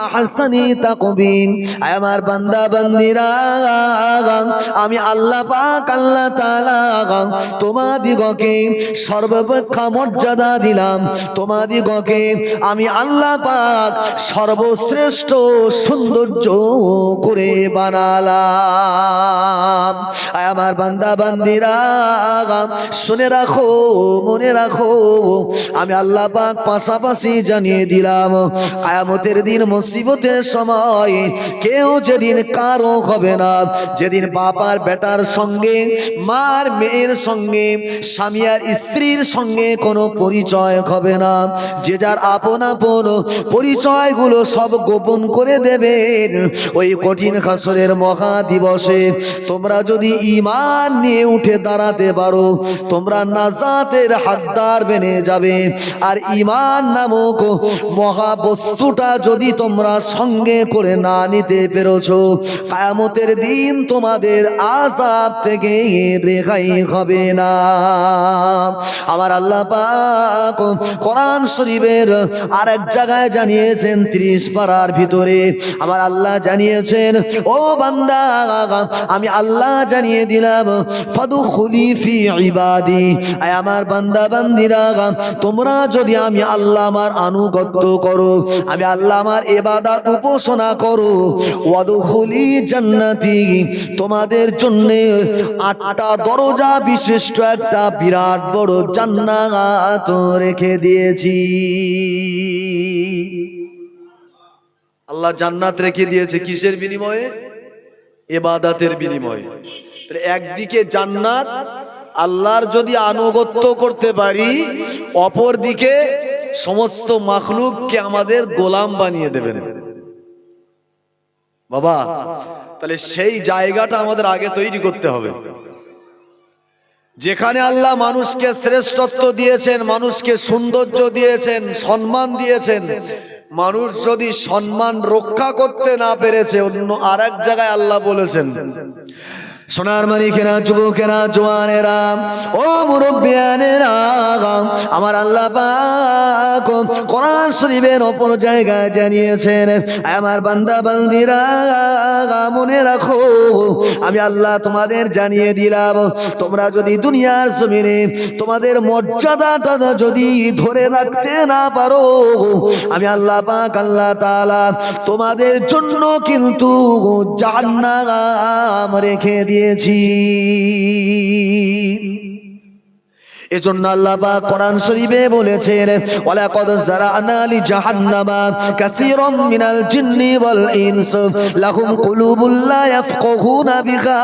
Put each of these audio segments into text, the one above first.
আহসানি তাকবীম। আমার বান্দা বান্দিরা, আমি আল্লাহ পাক আল্লাহ তাআলা তোমাদিগকে সর্বাপেক্ষা মর্যাদা দিলাম, তোমাদিগকে আমি আল্লাহ পাক সর্বশ্রেষ্ঠ সৌন্দর্য করে বানালাম। আমার বান্দা বান্দিরা শুনে রাখো, মনে রাখো, আমি আল্লাহ পাক পাশাপাশি জানিয়ে দিলাম কিয়ামতের দিন মুসিবতের সময় কেউ যেদিন কারো হবে না, যেদিন বাবার বেটার সঙ্গে, মার মেয়ের সঙ্গে, স্বামী আর স্ত্রীর সঙ্গে কোনো পরিচয় হবে না, যে যার আপন আপন পরিচয়গুলো সব গোপন করে দেবেন। ওই কঠিন হাসরের মহা দিবসে তোমরা যদি ঈমান নিয়ে উঠে দাঁড়াতে পারো, তোমরা নাজাতের হকদার বেনে যাবে। আর ঈমান নামক মহা বস্তুটা যদি তোমরা সঙ্গে করে না নিতে পেরেছো, কিয়ামতের দিন তোমাদের আযাব থেকে রেহাই হবে না। আমার আল্লাহ পাক কোরআন শরীফের আরেক জায়গায় জানিয়েছেন 30 পারার ভিতরে আমার আল্লাহ জানিয়েছেন, ও বান্দা আমি আল্লাহ জানিয়ে দিলাম, ফাদখুলি ফি ইবাদি। আয় আমার বান্দা বান্দিরা, তোমরা যদি আমি আল্লাহ আমার আনুগত্য করো, আমি আল্লাহ আমার ইবাদত উপাসনা করো, ওয়াদখুলি জান্নাতি, তোমাদের জন্য 8টা দরজা বিশিষ্ট একটা বিরাট বড় জান্নাত রেখে দিয়েছি। আল্লাহ জান্নাত রেখে দিয়েছে কিসের বিনিময়ে? ইবাদতের বিনিময়ে। তাহলে একদিকে জান্নাত, আল্লাহর যদি আনুগত্য করতে পারি, অপর দিকে সমস্ত মাখলুককে আমাদের গোলাম বানিয়ে দেবেন। বাবা, তাহলে সেই জায়গাটা আমাদের আগে তৈরি করতে হবে, যেখানে আল্লাহ মানুষকে শ্রেষ্ঠত্ব দিয়েছেন, মানুষকে সৌন্দর্য দিয়েছেন, সম্মান দিয়েছেন। মানুষ যদি সম্মান রক্ষা করতে না পেরেছে, অন্য আরেক জায়গায় আল্লাহ বলেছেন, সোনার মানিকেরা, যুবকেরা, জওয়ানেরা, ও মুরব্বিয়ানেরা, আমার আল্লাহ পাক কোরআন শরীফের অপর জায়গায় জানিয়েছেন, আমার বান্দা বান্দিরা মনে রাখো, আমি আল্লাহ তোমাদের জানিয়ে দিলাম, তোমরা যদি দুনিয়ার জমিনে তোমাদের মর্যাদাটা যদি ধরে রাখতে না পারো, আমি আল্লাহ পাক আল্লাহ তাআলা তোমাদের জন্য কিন্তু জাহান্নাম রেখে দিয়েছি। এজন্য আল্লাহ পাক কোরআন শরীফে বলেছেন, ওয়ালাকাদ যারানা লি জাহান্নামা কাসীরাম মিনাল জিন্নি ওয়াল ইনস লাহুম কুলুবুল লা ইয়াফকাহুনা বিহা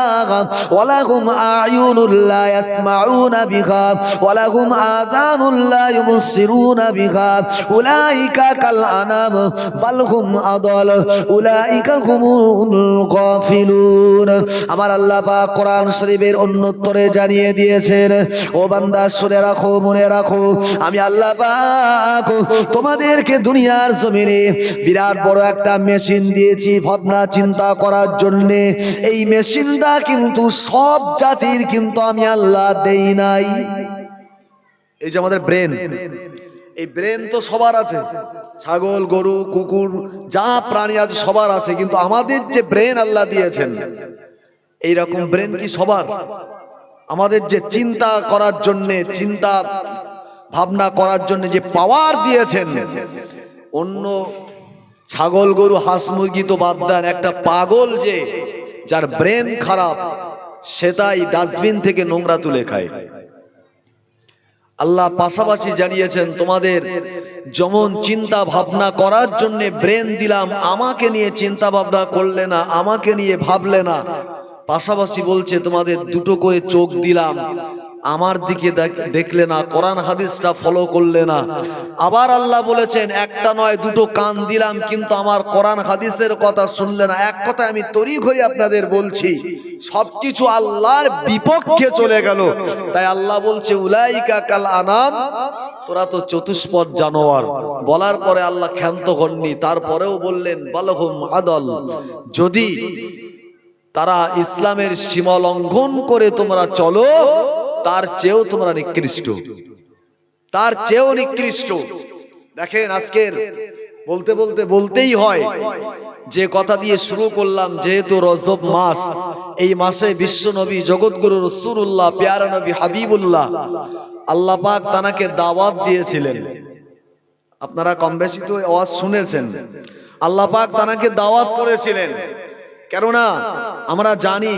ওয়া লাহুম আ'য়ুনুল লা ইয়াসমাউনা বিহা ওয়া লাহুম আযানুল লা ইউবসিরুনা বিহা উলাইকা কাল আনাম বাল হুম আদাল উলাইকা হুমুল গাফিলুন। আমার আল্লাহ পাক কোরআন শরীফের অন্যত্তরে জানিয়ে দিয়েছেন, ও বান্দা শুনে রাখো, মনে রাখো, আমি আল্লাহ পাক তোমাদেরকে দুনিয়ার জমিনে বিরাট বড় একটা মেশিন দিয়েছি ভাবনা চিন্তা করার জন্য। এই মেশিনটা কিন্তু সব জাতির কিন্তু আমি আল্লাহ দেই নাই। এই যে আমাদের ব্রেন, এই ব্রেন তো সবার আছে, ছাগল, গরু, কুকুর, যা প্রাণী আছে সবার আছে, কিন্তু আমাদের যে ব্রেন আল্লাহ দিয়েছেন, এই রকম ব্রেন কি সবার? আমাদের যে চিন্তা করার জন্য, চিন্তা ভাবনা করার জন্য যে পাওয়ার দিয়েছেন, অন্য ছাগল, গরু, হাঁস, মুরগি তো বাদ দেন, একটা পাগল যে যার ব্রেন খারাপ, সেটাই ডাস্টবিন থেকে নোংরা তুলে খায়। আল্লাহ পাশাপাশি জানিয়েছেন, তোমাদের যেমন চিন্তা ভাবনা করার জন্য ব্রেন দিলাম, আমাকে নিয়ে চিন্তা ভাবনা করলে না, আমাকে নিয়ে ভাবলে না, পাশাপাশি বলছে তোমাদের দুটো করে চোখ দিলাম, আমার দিকে দেখলে না, কোরআন হাদিসটা ফলো করলে না। আবার আল্লাহ বলেছেন, একটা নয় দুটো কান দিলাম, কিন্তু আমার কোরআন হাদিসের কথা শুনলে না। এক কথা আমি তড়িঘড়ি আপনাদের বলছি, সবকিছু আল্লাহর বিপক্ষে চলে গেল। তাই আল্লাহ বলছে, উলাইকা কাল আনাম, তোরা তো চতুষ্পদ জানোয়ার। বলার পরে আল্লাহ ক্ষান্ত হননি, তারপরেও বললেন বালহুম আদল, যদি তারা ইসলামের সীমা লঙ্ঘন করে তোমরা চলো, তার চেয়েও তোমরা নিকৃষ্ট, তার চেয়েও নিকৃষ্ট। দেখেন আজকের বলতে বলতে বলতেই হয়, যে কথা দিয়ে শুরু করলাম, যেহেতু রজব মাস, এই মাসে বিশ্ব নবী জগৎগুরু রাসূলুল্লাহ প্যারা নবী হাবিবুল্লাহ আল্লাহ পাক তানাকে দাওয়াত দিয়েছিলেন। আপনারা কম বেশি তো আওয়াজ শুনেছেন, আল্লাহ পাক তানাকে দাওয়াত করেছিলেন। কেননা আমরা জানি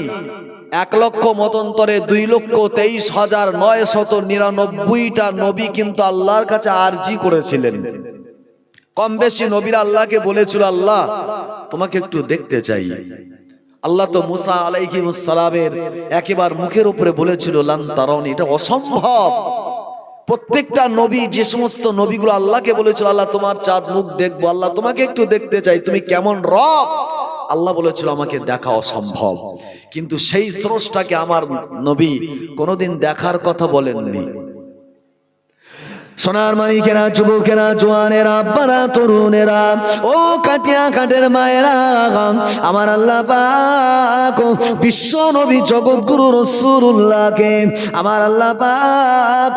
1,00,000 মতন্তরে 2,23,999টা নবী কিন্তু আল্লাহর কাছে আরজি করেছিলেন। কম বেশি নবীরা আল্লাহকে বলেছিল, আল্লাহ তোমাকে একটু দেখতে চাই। আল্লাহ তো মুসা আলাইহিস সালামের একেবারে মুখের উপরে বলেছিল, লান তারাউনি, এটা অসম্ভব। প্রত্যেকটা নবী, যে সমস্ত নবীগুলো আল্লাহকে বলেছিল, আল্লাহ তোমার চাঁদ মুখ দেখবো, আল্লাহ তোমাকে একটু দেখতে চাই, তুমি কেমন রব, আল্লাহ বলেছিল আমাকে দেখা অসম্ভব। কিন্তু সেই স্রষ্টাকে আমার নবী কোনোদিন দেখার কথা বলেননি। সোনার মানিকেরা, যুবকেরা, জোয়ানেরা, আব্বারা, তরুণেরা, ও কাটিয়া কাটের মায়েরা, আমার আল্লাহ পাক বিশ্ব নবী জগৎগুরু রাসূলুল্লাহকে আমার আল্লাহ পাক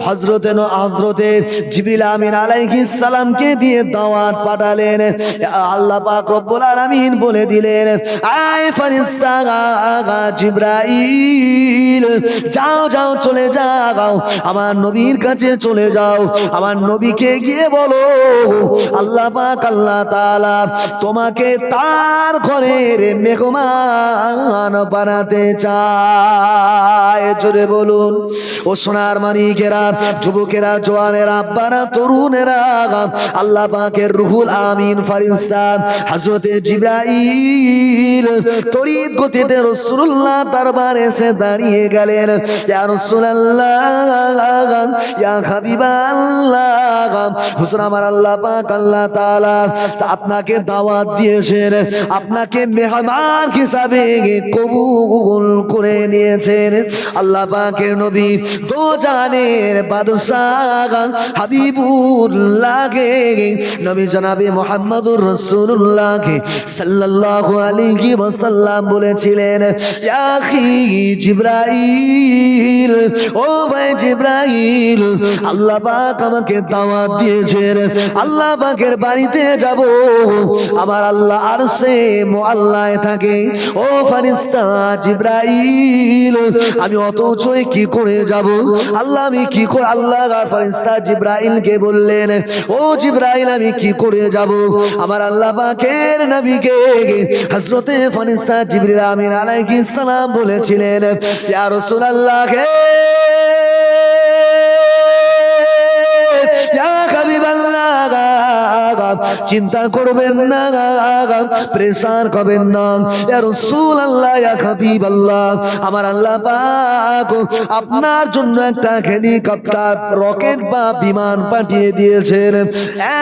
হযরতে জিবরিল আমিন আলাইহিস সালামকে দিয়ে দাওয়াত পাঠালেন। আল্লাহ পাক রব্বুল আলামিন বলে দিলেন, আয় ফেরেশতা জিবরাইল, যাও যাও চলে যাও, আমার নবীর কাছে চলে যাও, আমার নবীকে গিয়ে বলো আল্লাহ পাক আল্লাহ তাআলা তোমাকে তার ঘরের মেহমান বানাতে চায়। জোরে বলুন। ও সোনার মানিকেরা, যুবকেরা, জওয়ানেরা, আব্বারা, তরুণেরা, আল্লাহ পাকের রুহুল আমিন ফেরেশতা হযরতে জিবরাইল তড়িৎ গতিতে রাসূলুল্লাহ দরবারে এসে দাঁড়িয়ে গেলেন। ইয়া রাসূলুল্লাহ, ইয়া হাবিবাল্লাহ, হুজুর আমার আল্লাহ পাক আল্লাহ তাআলা আপনাকে দাওয়াত দিয়েছেন, আপনাকে মেহমান হিসাবে কবুল করে নিয়েছেন। আল্লাহ পাকের নবী দো জানের বাদশাহ হাবিবুল্লাহ নবী জনাবে মুহাম্মদুর রাসূলুল্লাহ সাল্লাল্লাহু আলাইহি ওয়াসাল্লাম বলেছিলেন, ইয়া আখি জিবরাইল, ও ভাই জিবরাইল, আল্লাহ পাক আমাকে দাওয়াত দিয়েছেন, আল্লাহ পাকের বাড়িতে যাব। আমার আল্লাহ আরশে মুআল্লায় থাকে। ও ফেরেশতা জিবরাইল, আমি অত উঁচুয় কি করে যাব? আল্লাহ আমি কি করে, আল্লাহ ফেরেশতা জিবরাইলকে বললেন, ও জিবরাইল আমি কি করে যাব? আমার আল্লাহ পাকের নবীকে হযরতে ফেরেশতা জিবরিল আমিন আলাইহিস সালাম বলেছিলেন, ইয়া রাসূলুল্লাহ, চিন্তা করবেন না, প্রেসার করবেন না, ইয়া রাসূলুল্লাহ, ইয়া হাবিবাল্লাহ, আমার আল্লাহ পাক আপনার জন্য একটা হেলিকপ্টার, রকেট বা বিমান পাঠিয়ে দিয়েছেন।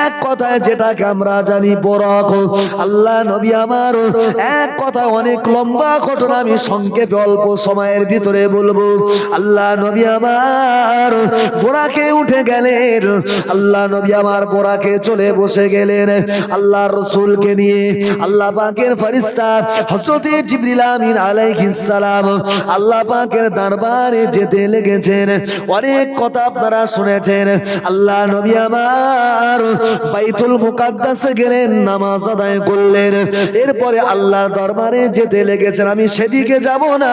এক কথায় যেটাকে আমরা জানি বরাক। আল্লাহ নবী আমার এক কথা, অনেক লম্বা ঘটনা আমি সংক্ষেপে অল্প সময়ের ভিতরে বলবো। আল্লাহ নবী আমার বোরাকে উঠে গেলেন, আল্লাহ নবী আমার বোরাকে চলে বসে গেলেন। আল্লাহ রাসূলকে নিয়ে আল্লাহ পাকের ফেরেশতা হযরতে জিবরিল আমিন আলাইহিস সালাম আল্লাহ পাকের দরবারে যেতে লেগেছেন। অনেক কথা আপনারা শুনেছেন। আল্লাহ নবী আমার বাইতুল মুকাদ্দাসে গেলেন, নামাজ আদায় করলেন, এরপরে আল্লাহর দরবারে যেতে লেগেছেন। আমি সেদিকে যাব না,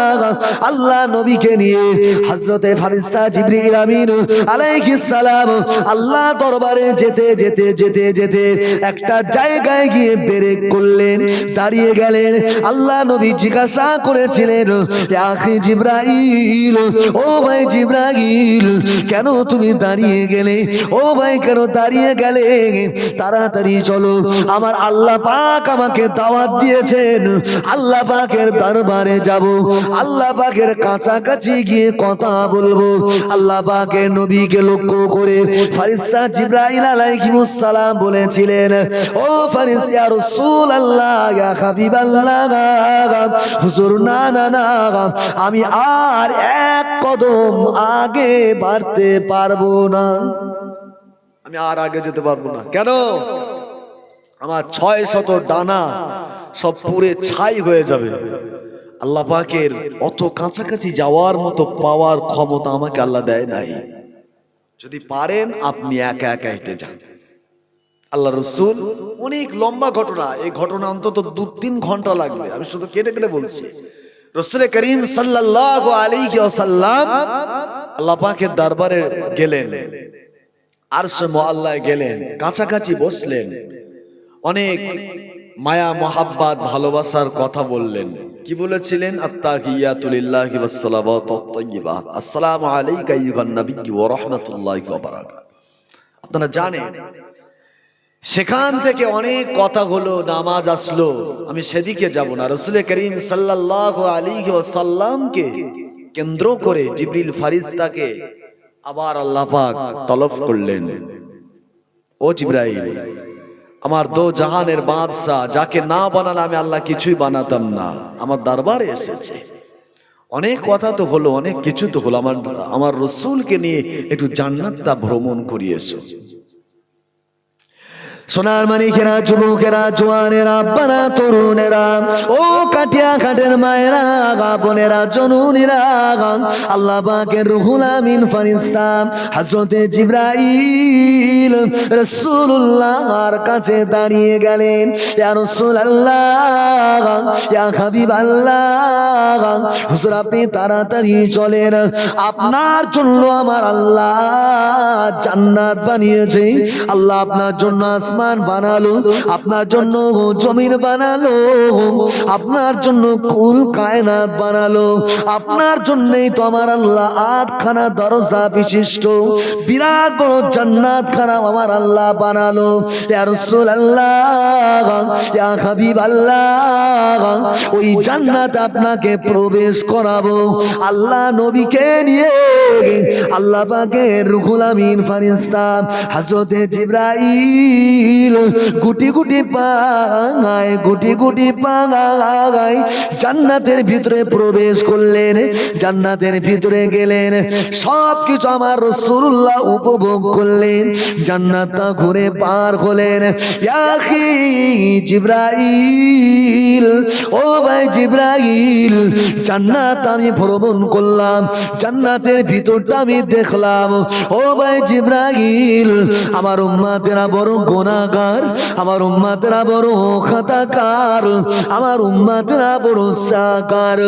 আল্লাহ নবীকে নিয়ে হযরতে ফেরেশতা জিবরিল আমিন আলাইহিস সালাম আল্লাহ দরবারে যেতে যেতে যেতে যেতে একটা জায়গায় গিয়ে ব্রেক করলেন, দাঁড়িয়ে গেলেন। আল্লাহ নবী জিজ্ঞাসা করেছিলেন, ইয়া আখি জিবরাইল, ও ভাই জিবরাইল, কেন তুমি দাঁড়িয়ে গেলে? ও ভাই কেন দাঁড়িয়ে গেলে? তাড়াতাড়ি চলো, আমার আল্লাহ পাক আমাকে দাওয়াত দিয়েছেন, আল্লাহ পাকের দরবারে যাব, আল্লাহ পাকের কাছাকাছি গিয়ে কথা বলবো। আল্লাহ পাকের নবীকে লক্ষ্য করে ফেরেশতা জিবরাইল আলাইহিস সালাম বলেছিলেন, ও ফেরেশতা, ইয়া রাসূলুল্লাহ, ইয়া হাবিবাল্লাহ, হুজুর না না না, আমি আর এক কদম আগে বাড়তে পারবো না, আমি আর আগে যেতে পারবো না। কেন? আমার 600 ডানা সব পুড়ে ছাই হয়ে যাবে। আল্লাহ পাকের অত কাছাকাছি যাওয়ার মতো পাওয়ার ক্ষমতা আমাকে আল্লাহ দেয় নাই। যদি পারেন আপনি একা একা হেঁটে যান, আল্লাহ রসুল অনেক লম্বা ঘটনা, এই ঘটনা অন্তত 2-3 ঘন্টা লাগবে, আমি শুধু কেটে কেটে বলছি। রসুল করিম সাল্লাল্লাহু আলাইহি ওয়াসাল্লাম আল্লাহ পাকের দরবারে গেলেন, আরশ মুআল্লায় গেলেন, কাছাকাছি বসলেন, অনেক মায়া মোহাব্বত ভালোবাসার কথা বললেন। কি বলেছিলেন? আত্তাহিয়াতু লিল্লাহি ওয়াস সালাওয়াতুত তাইয়্যিবাত, আসসালামু আলাইকা আইয়ুহান নাবিয়্যু ওয়া রাহমাতুল্লাহি ওয়া বারাকাতুহু। আপনারা জানেন সেখান থেকে অনেক কথা হলো, নামাজ আসলো, আমি সেদিকে যাব না। রাসূল করিম সাল্লাল্লাহু আলাইহি ওয়াসাল্লামকে কেন্দ্র করে জিবরিল ফারিস্তাকে আবার আল্লাহ পাক তলব করলেন, ও জিবরাইল, আমার দো জাহানের বাদশা, যাকে না বানালে আমি আল্লাহ কিছুই বানাতাম না, আমার দরবারে এসেছে। অনেক কথা তো হলো, অনেক কিছু তো হলো, আমার রসুলকে নিয়ে একটু জান্নাতটা ভ্রমণ করিয়েছো। সোনার মানিকেরা, যুবকেরা, জোয়ানেরা, আব্বারা, তরুণেরা, ও কাটিয়া ঘাটের মায়েরা, বোনেরা, জননীরা, আল্লাহ পাকের রুহুল আমিন ফারিস্তা হযরতে জিবরাইল রাসূলুল্লাহর কাছে দাঁড়িয়ে গেলেন। ইয়া রাসূলুল্লাহ, ইয়া হাবিবাল্লাহ, হুজুর আপনি তাড়াতাড়ি চলেন, আপনার জন্য আমার আল্লাহ জান্নাত বানিয়েছে। আল্লাহ আপনার জন্য আসমান বানালো, আপনার জন্য জমিন বানালো, আপনার জন্য কুল কায়নাত বানালো, আপনার জন্যই তো আমার আল্লাহ 8খানা দরজা বিশিষ্ট বিরাট বড় জান্নাত খানা আমার আল্লাহ বানালো। ইয়া রাসূলুল্লাহ, ইয়া হাবিবাল্লাহ, ওই জান্নাত আপনাকে প্রবেশ করাবো। আল্লাহ নবীকে নিয়ে আল্লাহ পাকের রুহুল আমিন ফারিস্তা হযরতে জিবরাইল গুটি গুটি পাঙায়, গুটি গুটি পাঙায় জান্নাতের ভিতরে প্রবেশ করলেন। জান্নাতের ভিতরে গেলেন, সবকিছু আমার রাসূলুল্লাহ উপভোগ করলেন, জান্নাতটা ঘুরে পার হলেন। ইয়া আখি জিবরাইল, ও ভাই জিবরাইল, জান্নাত আমি ভ্রমণ করলাম, জান্নাতের ভিতরটা আমি দেখলাম। ও ভাই জিবরাইল, আমার উম্মতেরা বড় গুনাহগার, আমার উম্মতেরা বড় খাতাকার, আমার উম্মতেরা বড় সাকার।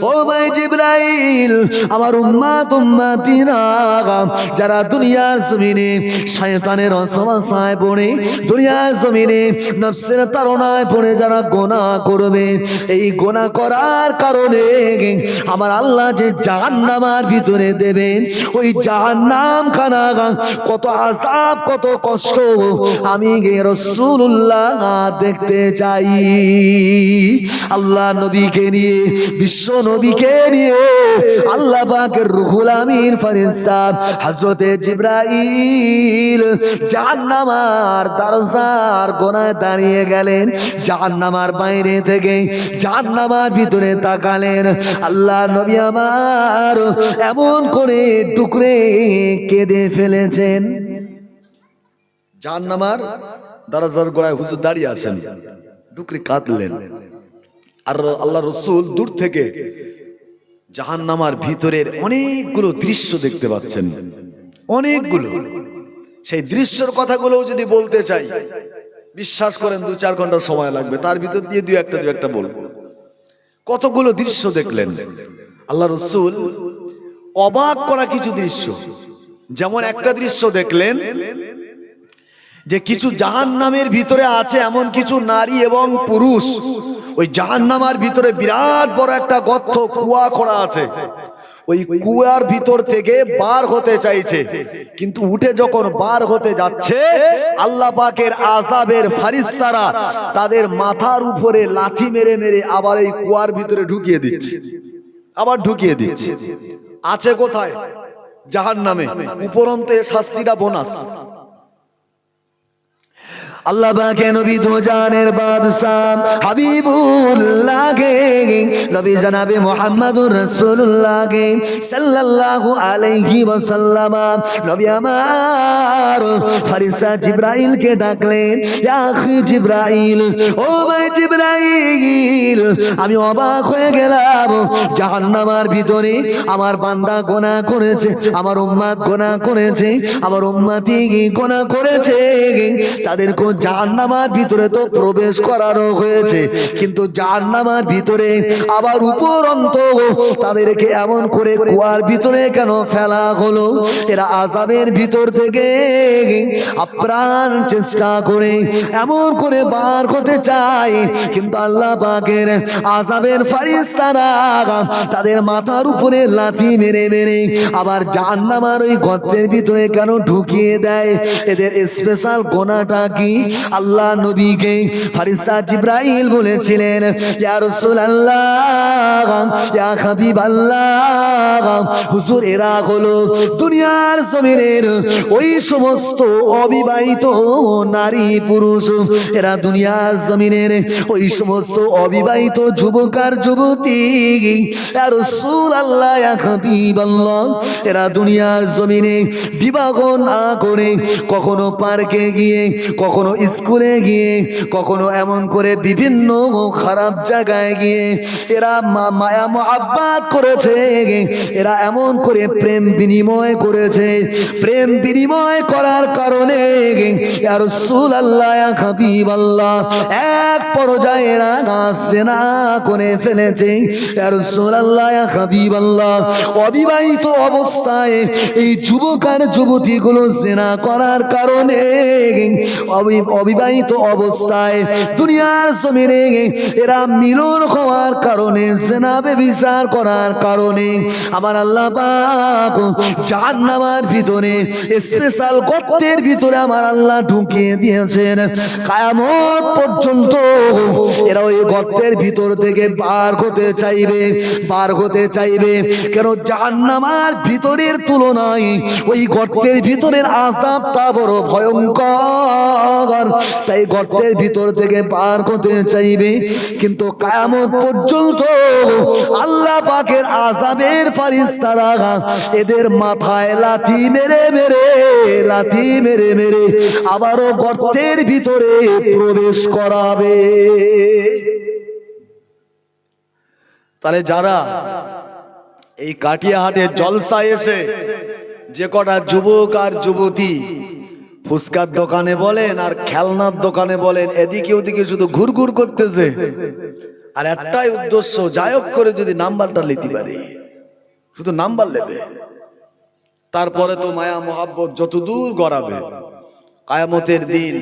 ও ভাই জিবরাইল, আমার উম্মতিরা যারা দুনিয়ার জমিনে শয়তানের ওয়াসওয়াসায় পড়ে, দুনিয়ার জমিনে নফসের তাড়নায় পড়ে যারা গুনাহ করবে, এই গুনাহ করার কারণে আমার আল্লাহ যে জাহান্নামের ভিতরে দেবেন, ওই জাহান্নাম খানা কত আযাব, কত কষ্ট আমি রাসূলুল্লাহ দেখতে চাই। আল্লাহ নবীকে নিয়ে, বিশ্ব নবীকে নিয়ে আল্লাহ পাকের রুহুল আমিন ফেরেশতা হযরতে জিবরাইল জাহান্নামের দরজার কোণায় দাঁড়িয়ে গেলেন। জাহান্নামের বাইরে থেকে জাহান্নামের ভিতরে তাকালেন। আল্লাহ নবী আমার এমন করে টুকরে কেঁদে ফেলেছেন। জাহান্নামের দরজার গোড়ায় হুজুর দাঁড়িয়ে আছেন, টুকরে কাঁদলেন। আর আল্লাহ রাসূল দূর থেকে জাহান্নামের ভিতরের অনেকগুলো দৃশ্য দেখতে পাচ্ছেন, অনেকগুলো। সেই দৃশ্যের কথাগুলো যদি বলতে চাই, বিশ্বাস করেন 2-4 ঘন্টা সময় লাগবে, তার ভিতর দিয়ে দুই একটা বলবো। কতগুলো দৃশ্য দেখলেন আল্লাহ রাসূল, অবাক করা কিছু দৃশ্য। যেমন একটা দৃশ্য দেখলেন যে কিছু জাহান্নামের ভিতরে আছে এমন কিছু নারী এবং পুরুষ, ওই জাহান্নামের ভিতরে বিরাট বড় একটা গর্ত, কুয়া করা আছে। ওই কুয়ার ভিতর থেকে বার হতে চাইছে, কিন্তু উঠে যখন বার হতে যাচ্ছে, আল্লাহ পাকের আযাবের ফারিস্তারা তাদের মাথার উপরে লাথি মেরে মেরে আবার এই কুয়ার ভিতরে ঢুকিয়ে দিচ্ছে, আবার ঢুকিয়ে দিচ্ছে। আছে কোথায়? জাহান্নামে। উপরন্তে শাস্তিটা বোনাস। আল্লাহ পাকে নবী দো জানের বাদশা হাবিবুল্লাহ গে, নবী জনাবে মুহাম্মদুর রাসূলুল্লাহ গে সাল্লাল্লাহু আলাইহি ওয়াসাল্লাম, নবী আমার ফেরেশতা জিবরাইল কে ডাকলেন। ইয়া আখি জিবরাইল, ও ভাই জিবরাইল, আমি অবাক হয়ে গেলাম। জাহান্নামের ভিতরে আমার বান্দা গুনাহ করেছে, আমার উম্মত গুনাহ করেছে, আমার উম্মতি গুনাহ করেছে, তাদেরকে জাহান্নামের ভিতরে তো প্রবেশ করানো হয়েছে, কিন্তু জাহান্নামের ভিতরে আবার উপরন্ত তাদেরকে এমন করে কুয়ার ভিতরে কেন ফেলা হলো? এরা আযাবের ভিতর থেকে আপ্রাণ চেষ্টা করে এমন করে বার হতে চায়, কিন্তু আল্লাহ পাকের আযাবের ফেরেশতারা তাদের মাথার উপরে লাথি মেরে মেরে আবার জাহান্নামের ওই গর্তের ভিতরে কেন ঢুকিয়ে দেয়? এদের স্পেশাল গোনাটা কি? আল্লাহ নবীকে ফেরেশতা জিবরাইল বলেছিলেন, ইয়া রাসূলুল্লাহ, ইয়া হাবিবাল্লাহ, হুজুর এরা হলো দুনিয়ার জমিনের ওই সমস্ত অবিবাহিত নারী পুরুষ, এরা দুনিয়ার জমিনের ওই সমস্ত অবিবাহিত যুবক আর যুবতী। ইয়া রাসূলুল্লাহ, ইয়া হাবিবাল্লাহ, এরা দুনিয়ার জমিনে বিবাহ না করে কখনো পার্কে গিয়ে, কখনো স্কুলে গিয়ে, কখনো এমন করে বিভিন্ন খারাপ জায়গায় গিয়ে এরা মায়া মোহাব্বত করেছে, এরা এমন করে প্রেম বিনিময় করেছে। প্রেম বিনিময় করার কারণে ইয়া রাসূলুল্লাহ, ইয়া হাবিবাল্লাহ, এক পর্যায়ে এরা জিনা করে ফেলেছে। ইয়া রাসূলুল্লাহ, ইয়া হাবিবাল্লাহ, অবিবাহিত অবস্থায় এই যুবক আর যুবতীগুলো জিনা করার কারণে, অবিবাহিত অবস্থায় দুনিয়ার জমিনে এরা মিলন হওয়ার কারণে, জিনা ব্যভিচার করার কারণে আমার আল্লাহ পাক জাহান্নামের ভিতরে স্পেশাল গর্তের ভিতরে আমার আল্লাহ ঢুকিয়ে দিয়েছেন। কিয়ামত পর্যন্ত এরা ওই গর্তের ভিতর থেকে বার হতে চাইবে, বার হতে চাইবে। কেন? জাহান্নামের ভিতরের তুলনায় ওই গর্তের ভিতরের আযাবটা বড় ভয়ঙ্কর, তাই গর্তের ভিতর থেকে বার হতে চাইবে। কিন্তু কিয়ামত পর্যন্ত আল্লাহ পাকের আযাবের ফেরেশতারা এদের মাথায় লাথি মেরে মেরে, লাথি মেরে মেরে আবারও গর্তের ভিতরে প্রবেশ করাবে। তাহলে যারা এই কাটিয়াহাটের জলসায় এসে যে কটা যুবক আর যুবতী ফুচকার দোকানে বলেন আর খেলনার দোকানে বলেন এদিকে ওদিকে শুধু ঘুরঘুর করতেছে, আর একটাই উদ্দেশ্য, যায়ক করে যদি নাম্বারটা নিতে পারে, শুধু নাম্বার নেবে, তারপরে তো মায়া মোহাব্বত যতদূর গড়াবে, কিয়ামতের দিন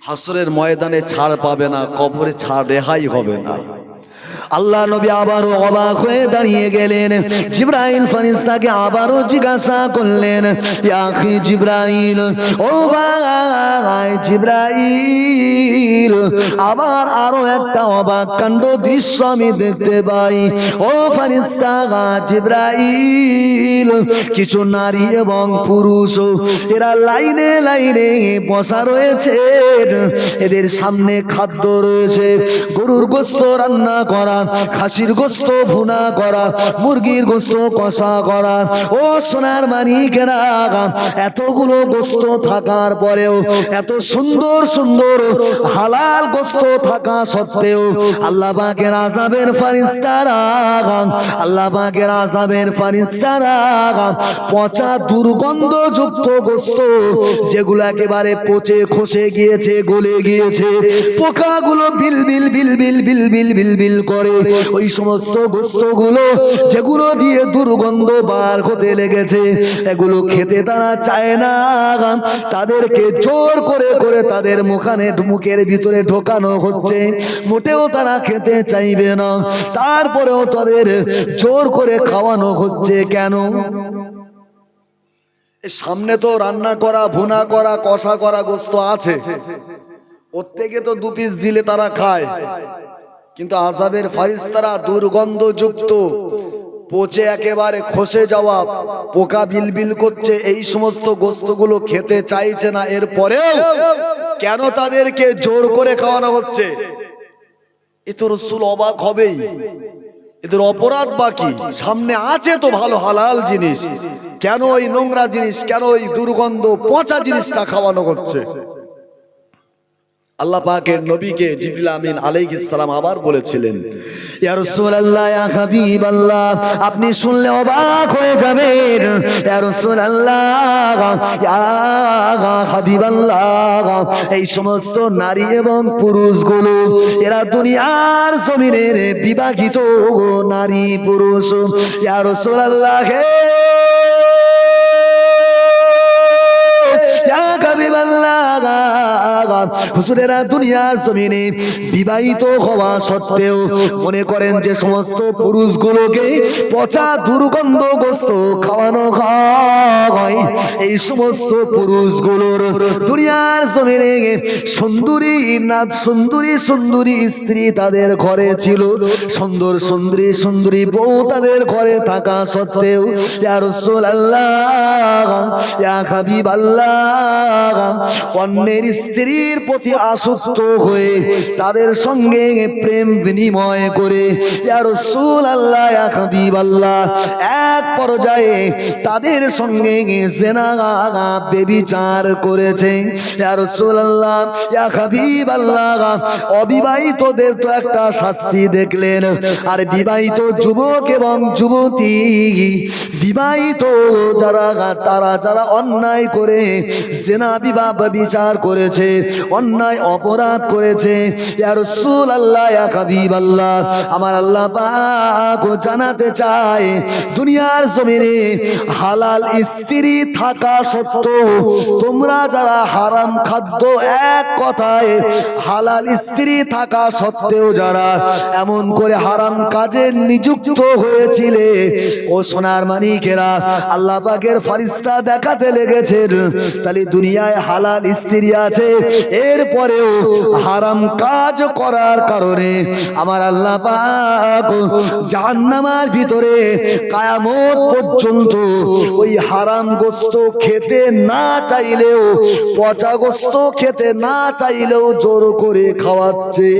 হাসরের ময়দানে ছাড় পাবে না, কবরে ছাড় রেহাই হবে না। আল্লাহ নবী আবারও অবাক হয়ে দাঁড়িয়ে গেলেন। জিবরাইল ফেরেশতাকে আবারও জিজ্ঞাসা করলেন, ইয়া আখি জিবরাইল, ও ভাই জিবরাইল, আবার আরো একটা অবাক কাণ্ড দৃশ্য আমি দেখতে পাই। ও ফেরেশতা জিবরাইল, কিছু নারী এবং পুরুষ এরা লাইনে লাইনে বসা রয়েছে, এদের সামনে খাদ্য রয়েছে, গরুর গোশত রান্না করা, খাসির গোশত ভুনা করা, মুরগির গোশত কষা করা। ও সোনার মানিকেরা, এতগুলো গোশত থাকার পরেও, এত সুন্দর সুন্দর হালাল গোশত থাকা সত্ত্বেও আল্লাহ পাকের আযাবের ফেরেশতারা, আল্লাহ পাকের আযাবের ফেরেশতারা পচা দুর্গন্ধযুক্ত গোশত, যেগুলো একেবারে পচে খসে গিয়েছে, গলে গিয়েছে, পোকাগুলো বিল বিল বিল বিল বিল বিল বিল বিল করে, ওই সমস্ত গোশতগুলো যেগুলো দিয়ে দুর্গন্ধ বার হতে লেগেছে, এগুলো খেতে তারা চায় না। তাদেরকে জোর করে করে তাদের মুখের ভিতরে ঢোকানো হচ্ছে, মোটেও তারা খেতে চাইবে না, তারপরেও তাদের জোর করে খাওয়ানো হচ্ছে। কেন? সামনে তো রান্না করা, ভুনা করা, কষা করা গোশত আছে, ওর থেকে তো 2 পিস দিলে তারা খায়, কিন্তু আযাবের ফেরেশতারা দুর্গন্ধযুক্ত, পচে একেবারে খসে যাওয়া, পোকা বিলবিল করছে, এই সমস্ত গোশতগুলো খেতে চাইছে না। এরপরেও কেন তাদেরকে জোর করে খাওয়ানো হচ্ছে? এ তো রাসূল অবাক হবেই, এদের অপরাধ বাকি, সামনে আছে তো ভালো হালাল জিনিস, কেন ওই নোংরা জিনিস, কেন ওই দুর্গন্ধ পচা জিনিসটা খাওয়ানো হচ্ছে? আল্লাহ পাকের নবীকে জিবরিল আমিন আলাইহিস সালাম আবার বলেছিলেন, ইয়া রাসূলুল্লাহ, ইয়া হাবিবাল্লাহ, আপনি শুনলে অবাক হয়ে যাবেন। ইয়া রাসূলুল্লাহ, ইয়া হাবিবাল্লাহ, এই সমস্ত নারী এবং পুরুষগুলো এরা দুনিয়ার জমিনের বিবাহিত নারী পুরুষ। ইয়া রাসূলুল্লাহ, হে হুজুরেরা দুনিয়ার জমিনে বিবাহিত হওয়া সত্ত্বেও মনে করেন যে সমস্ত পুরুষগুলোকে পচা দুর্গন্ধগ্রস্ত খাওয়ানো হয়, এই সমস্ত পুরুষগুলোর দুনিয়ার জমিনে সুন্দরী না সুন্দরী সুন্দরী স্ত্রী তাদের ঘরে ছিল, সুন্দর সুন্দরী সুন্দরী বউ তাদের ঘরে থাকা সত্ত্বেও ইয়া রাসূলুল্লাহ, ইয়া হাবিবাল্লাহ, অন্যের স্ত্রীর প্রতি আসক্ত হয়ে তাদের সঙ্গে প্রেম বিনিময় করে ইয়া রাসূলুল্লাহ, ইয়া হাবিবাল্লাহ, এক পর্যায়ে তাদের সঙ্গে জিনা ব্যভিচার করেছে। ইয়া রাসূলুল্লাহ, ইয়া হাবিবাল্লাহ, অবিবাহিতদের তো একটা শাস্তি দেখলেন, আর বিবাহিত যুবক এবং যুবতী, বিবাহিত যারা তারা যারা অন্যায় করে জিনা ব্যভিচার করেছে, অন্যায় অপরাধ করেছে, ইয়া রাসূলুল্লাহ, ইয়া হাবিবাল্লাহ, আমার আল্লাহ পাক জানাতে চায় দুনিয়ার জমিনে হালাল স্ত্রী থাকা সত্ত্বেও তোমরা যারা হারাম খাদ্য, এক কথায় হালাল স্ত্রী থাকা সত্ত্বেও যারা এমন করে হারাম কাজে নিযুক্ত হয়েছিলে, ও সোনার মানিকেরা, আল্লাহ পাকের ফেরেশতা দেখাতে লেগেছেন তাহলে দুনিয়ায় হালাল স্ত্রী আছে, এরপরেও হারাম কাজ করার কারণে আমার আল্লাহ পাক জাহান্নামের ভিতরে কিয়ামত পর্যন্ত ওই হারাম গোশত খেতে না চাইলেও, পচা গোশত খেতে না চাইলেও জোর করে খাওয়াচ্ছে।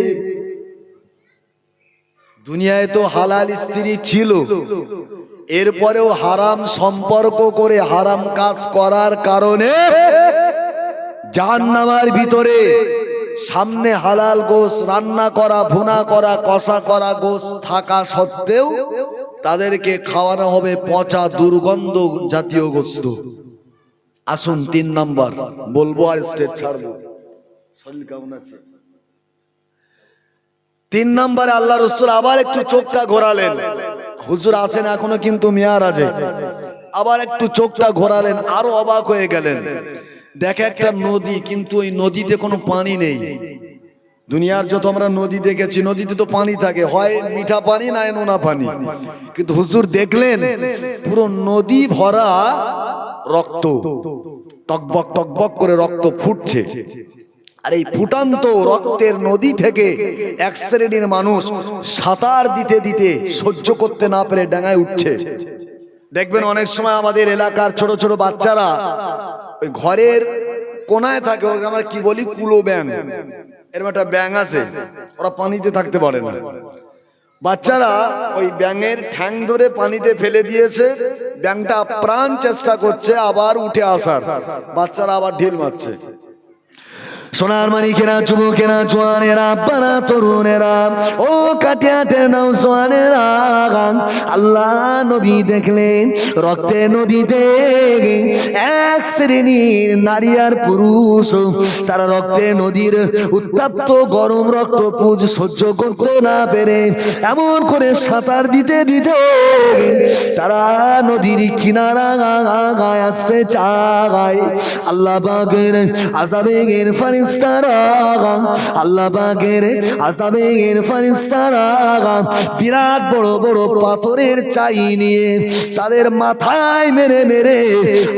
দুনিয়ায় তো হালাল স্ত্রী ছিল, এরপরেও হারাম সম্পর্ক করে হারাম কাজ করার কারণে জাহান্নামের ভিতরে সামনে হালাল গোশত রান্না করা, ভুনা করা, কষা করা গোশত থাকা সত্ত্বেও তাদেরকে খাওয়ানো হবে পচা দুর্গন্ধ জাতীয় গোশত। আসুন 3 নাম্বার বলবো আর স্টেজ ছাড়বো। শরীর কেমন আছে? 3 নম্বরে আল্লাহ রাসূল আবার একটু চোখটা ঘোরালেন, হুজুর আছেন এখনো কিন্তু মিয়ারাজে, আবার একটু চোখটা ঘোরালেন, আরো অবাক হয়ে গেলেন। দেখে একটা নদী, কিন্তু ওই নদীতে কোনো পানি নেই। দুনিয়ার যত আমরা নদী দেখেছি, নদীতে তো পানি থাকে, হয় মিঠা পানি না নোনা পানি, কিন্তু হুজুর দেখলেন পুরো নদী ভরা রক্ত, টকবক টকবক করে রক্ত ফুটছে। আর এই ফুটান্ত রক্তের নদী থেকে এক শ্রেণীর মানুষ সাঁতার দিতে দিতে সহ্য করতে না পেরে ডাঙায় উঠছে। দেখবেন অনেক সময় আমাদের এলাকার ছোট ছোট বাচ্চারা ওই ঘরের কোনায় থাকে, ওকে আমরা কি বলি, কুলো ব্যাং, এরকম একটা ব্যাং আছে, ওরা পানিতে থাকতে পারে না। বাচ্চারা ওই ব্যাঙের ঠ্যাং ধরে পানিতে ফেলে দিয়েছে, ব্যাংটা প্রাণ চেষ্টা করছে আবার উঠে আসার, বাচ্চারা আবার ঢিল মারছে। সোনার মানিকেরা, যুবকেরা, জোয়ানেরা, আব্বারা, তরুণেরা, ও কাটিয়াটের নওজোয়ানেরা, আল্লাহ নবী দেখলেন রক্তের নদীতে এক শ্রেণীর নারী আর পুরুষ, তারা রক্তের নদীর উত্তপ্ত গরম রক্ত পুজ সহ্য করতে না পেরে এমন করে সাঁতার দিতে দিতে তারা নদীর কিনারা আসতে চায়। আল্লাহ পাকের আযাবের ফেরেশতারা, আল্লাহ পাকের আযাবের ফেরেশতারা বিরাট বড় বড় পাথরের চাই নিয়ে তাদের মাথায় মেরে মেরে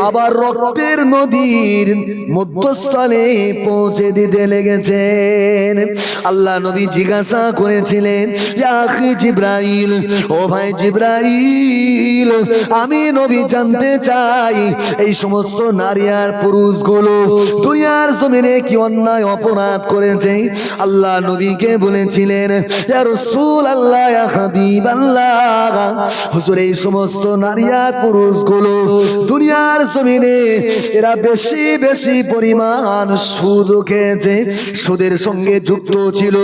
আবার রক্তের নদীর মধ্যস্থলে পৌঁছে দিতে লেগেছেন। আল্লাহ নবী জিজ্ঞাসা করেছিলেন, ইয়া আখি জিবরাইল, ও ভাই জিবরাইল, আমি নবী জানতে চাই এই সমস্ত নারী আর পুরুষগুলো দুনিয়ার জমিনে কি অন্যায় অপরাধ করেছে আল্লাহ নবীকে বলেছিলেন ইয়া রাসূলুল্লাহ ইয়া হাবিবাল্লাহ হুজুর এই সমস্ত নারী আর পুরুষগুলো দুনিয়ার জমিনে এরা বেশি বেশি পরিমাণ সুদ খেয়েছে, সুদের সঙ্গে যুক্ত ছিল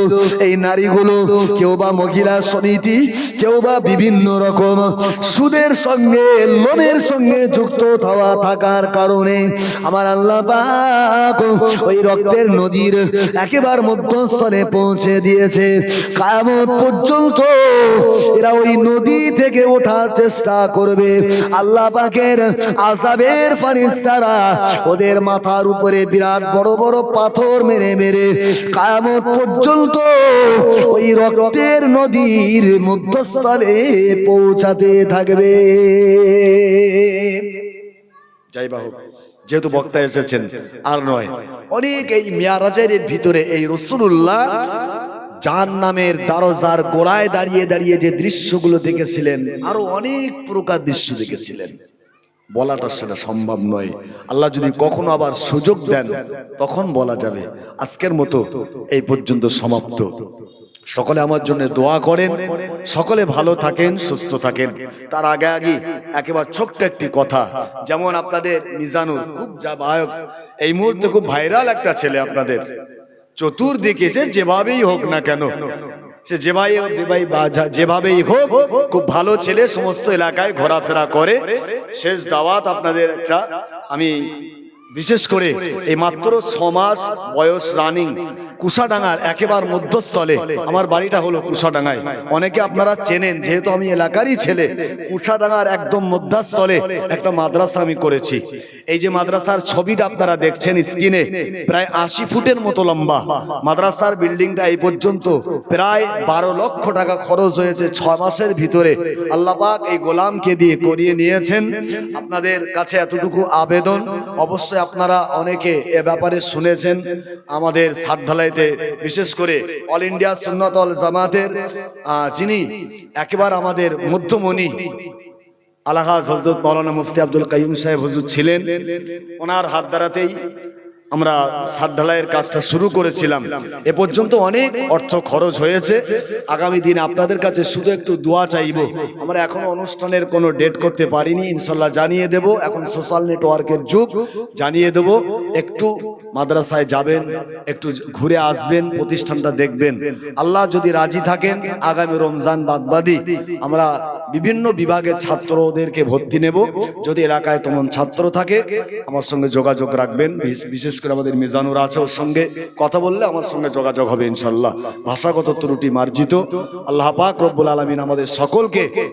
এই নারীগুলো। কেউ বা মহিলা সমিতি, কেউ বা বিভিন্ন রকম সুদের সঙ্গে লোনের সঙ্গে যুক্ত থাকার কারণে আমার আল্লাহ পাক ওই রক্তের নদীর একেবারে মধ্যস্থলে পৌঁছে দিয়েছে। কিয়ামত পর্যন্ত এরা ওই নদী থেকে ওঠার চেষ্টা করবে। আল্লাহ পাকের আযাবের ফেরেশতারা ওদের মাথার উপরে বিরাট বড় বড় পাথর মেরে মেরে কিয়ামত পর্যন্ত ওই রক্তের নদীর মধ্যস্থলে পৌঁছাতে থাকবে। যাই বাহু, যেহেতু বক্তা এসেছেন আর নয়, অনেক এই মিয়ারাজের ভিতরে এই রাসূলুল্লাহ জাহান্নামের দরজার গোড়ায় দাঁড়িয়ে দাঁড়িয়ে যে দৃশ্যগুলো দেখেছিলেন, আরো অনেক প্রকার দৃশ্য দেখেছিলেন, বলাটা সেটা সম্ভব নয়। আল্লাহ যদি কখনো আবার সুযোগ দেন তখন বলা যাবে। আজকের মতো এই পর্যন্ত সমাপ্ত। সকলে আমার জন্য দোয়া করেন, সকলে ভালো থাকেন, সুস্থ থাকেন। তার আগে আগে একেবারে ছোট্ট একটি কথা, যেমন আপনাদের মিজানুর খুব যা গায়ক, এই মুহূর্তে খুব ভাইরাল একটা ছেলে আপনাদের চতুর্দিকে, সে যেভাবেই হোক না কেন, সে যেভাবেই হোক খুব ভালো ছেলে, সমস্ত এলাকায় ঘোরাফেরা করে। শেষ দাওয়াত আপনাদের একটা, আমি বিশেষ করে এই মাত্র 6 মাস বয়স রানিং, কুশাডাঙ্গার একেবারে মধ্যস্থলে, আমার বাড়িটা হলো কুশাডাঙ্গায়, অনেকে আপনারা চেনেন যেহেতু আমি এলাকারই ছেলে। কুশাডাঙ্গার একদম মধ্যস্থলে একটা মাদ্রাসা আমি করেছি। এই যে মাদ্রাসার ছবিটা আপনারা দেখছেন স্ক্রিনে, প্রায় 80 ফুটের মতো লম্বা মাদ্রাসার বিল্ডিংটা। এই পর্যন্ত প্রায় 12 লক্ষ টাকা খরচ হয়েছে 6 মাসের ভিতরে। আল্লাহ পাক এই গোলামকে দিয়ে করিয়ে নিয়েছেন। আপনাদের কাছে এতটুকু আবেদন, অবশ্যই আপনারা অনেকে এ ব্যাপারে শুনেছেন। আমাদের সাতঢালাইতে বিশেষ করে অল ইন্ডিয়া সুন্নাত ওয়াল জামাতের যিনি একেবারে আমাদের মধ্যমণি আলহাজ হযরত মাওলানা মুফতি আব্দুল কাইয়ুম সাহেব হুজুর ছিলেন, ওনার হাত দ্বারাতেই আমরা ছাদ ঢালাইয়ের কাজটা শুরু করেছিলাম। এ পর্যন্ত অনেক অর্থ খরচ হয়েছে। আগামী দিন আপনাদের কাছে শুধু একটু দোয়া চাইবো। আমরা এখনো অনুষ্ঠানের কোনো ডেট করতে পারিনি, ইনশাল্লাহ জানিয়ে দেব। এখন সোশ্যাল নেটওয়ার্কের যুগ, জানিয়ে দেব। একটু মাদ্রাসায় যাবেন, একটু ঘুরে আসবেন, প্রতিষ্ঠানটা দেখবেন। আল্লাহ যদি রাজি থাকেন আগামী রমজান বাদবাদি আমরা বিভিন্ন বিভাগের ছাত্রদেরকে ভর্তি নেব। যদি এলাকায় তেমন ছাত্র থাকে আমার সঙ্গে যোগাযোগ রাখবেন। বিশেষ করে আমাদের মিজানুর আছে, ওর সঙ্গে কথা বললে আমার সঙ্গে যোগাযোগ হবে ইনশাল্লাহ। ভাষাগত ত্রুটি মার্জিত। আল্লাহ পাক রব্বুল আলামিন আমাদের সকলকে